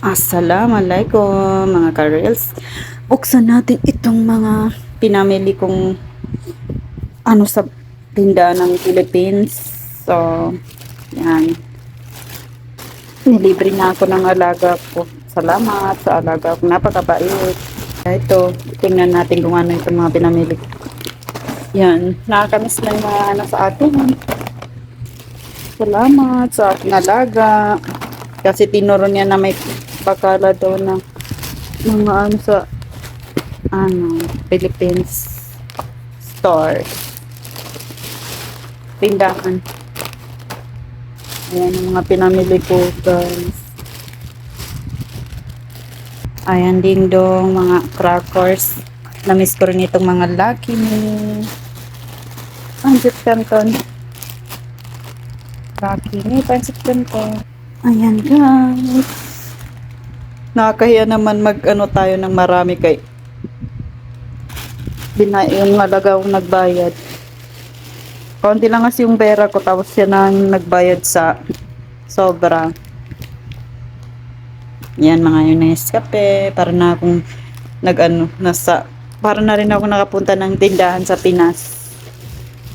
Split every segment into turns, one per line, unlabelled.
Assalamualaikum mga ka-reels. Buksan natin itong mga pinamili kong sa tindahan ng Philippines. So, yan. Nilibre na ako ng alaga ko. Salamat sa alaga ko. Napakabait. Ito, tingnan natin kung ano itong mga pinamili ko. Yan. Nakakamiss na yung mga sa atin. Salamat sa aking alaga. Kasi tinuro niya na may pakala daw ng mga sa Philippines store. Tindahan. Ayan ang mga pinamili ko, guys. Ayan ding dong mga crackers. Namiss ko rin itong mga Lucky Me. Pancit Canton. Lucky Me, Pancit Canton. Ayan, guys. Nakakahiya naman tayo ng marami kay yung malaga akong nagbayad. Konti lang kasi yung pera ko, tapos yan ang nagbayad sa sobra. Yan mga yun na kape, para na akong para na rin ako nakapunta ng tindahan sa Pinas.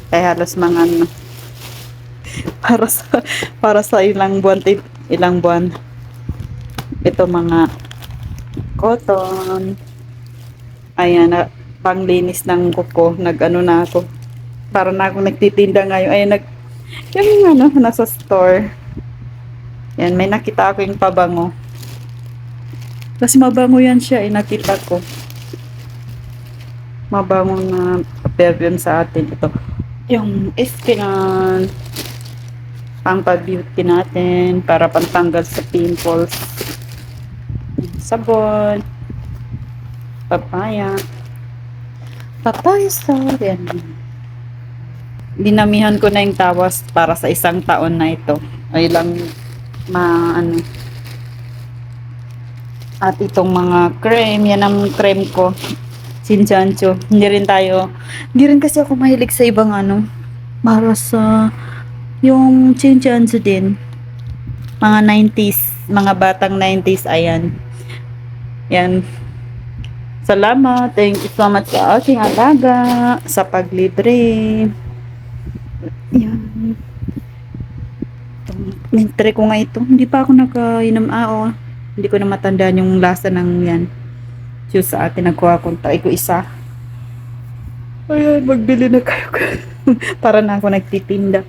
Kaya halos mga para sa ilang buwan ito mga cotton. Ayan na panglinis ng kuko, na ako. Para na akong nagtitinda ngayon. Ayan yung nasa store. Yan, may nakita ako yung pabango. Kasi mabango yan siya, nakita ko. Mabango na perfume sa atin. Ito, yung Espeon. Pang pag-beauty natin, para pantanggal sa pimples. Sabon. Papaya star. Yan. Dinamihan ko na yung tawas para sa isang taon na ito. Ay lang At itong mga cream, yan ang cream ko. Sinchancho. Hindi rin kasi ako mahilig sa ibang para sa yung Sinchancho din. Mga 90s, mga batang 90s, ayan. Yan. Salamat. Thank you so much sa aking alaga, sa paglibre. Yan. Mintre ko nga ito. Hindi pa ako nakainom. Hindi ko na matandaan yung lasa ng yan. Juice sa atin. Nagkuha ko. Ko isa. Ayan, magbili na kayo. Para na ako nagtitinda.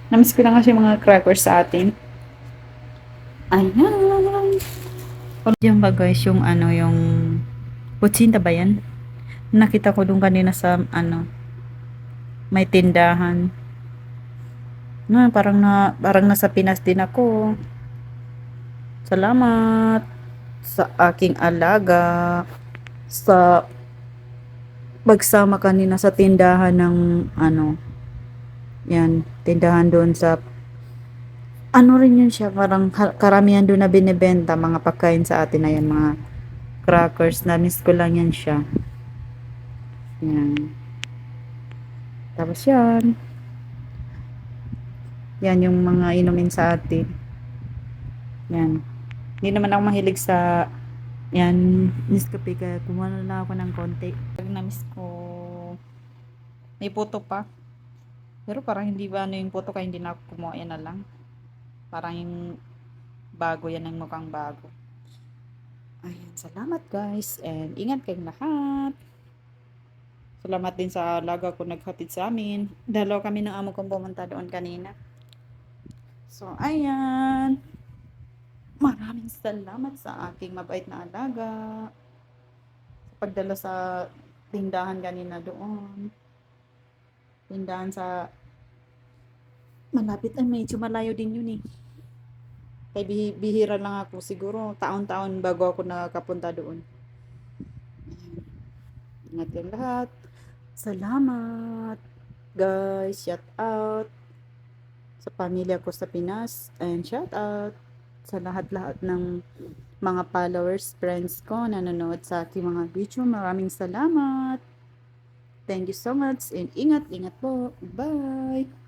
Namiss ko na kasi mga crackers sa atin. Ayan. Diyan ba guys, yung yung kutsinta ba yan? Nakita ko doon kanina sa may tindahan. Parang nasa Pinas din ako. Salamat sa aking alaga, sa pagsama kanina sa tindahan ng yan, tindahan doon sa rin yun siya, parang karamihan doon na binibenta mga pagkain sa atin na yan, mga crackers. Na-miss ko lang yan siya. Yan. Tapos yan yung mga inumin sa atin. Yan. Hindi naman ako mahilig sa yan, Nescafe, kaya kumuha na ako ng konti. Pag na-miss ko, may puto pa. Pero parang hindi ba yung puto, kaya hindi na ako kumuha, yan na lang. Parang yung bago, yan ang mukhang bago. Ayan, salamat guys, and ingat kayong lahat. Salamat din sa alaga ko naghatid sa amin. Dalaw kami ng amo kong pumunta doon kanina. So, ayan. Maraming salamat sa aking mabait na alaga. Sa pagdala sa tindahan kanina doon. Tindahan sa malapit, medyo malayo din yun eh. Kaya bihira lang ako. Siguro taon-taon bago ako nakapunta doon. Ingat yung lahat. Salamat guys. Shout out sa pamilya ko sa Pinas. And shout out sa lahat-lahat ng mga followers, friends ko na nanonood sa aking mga video. Maraming salamat. Thank you so much and ingat po. Bye!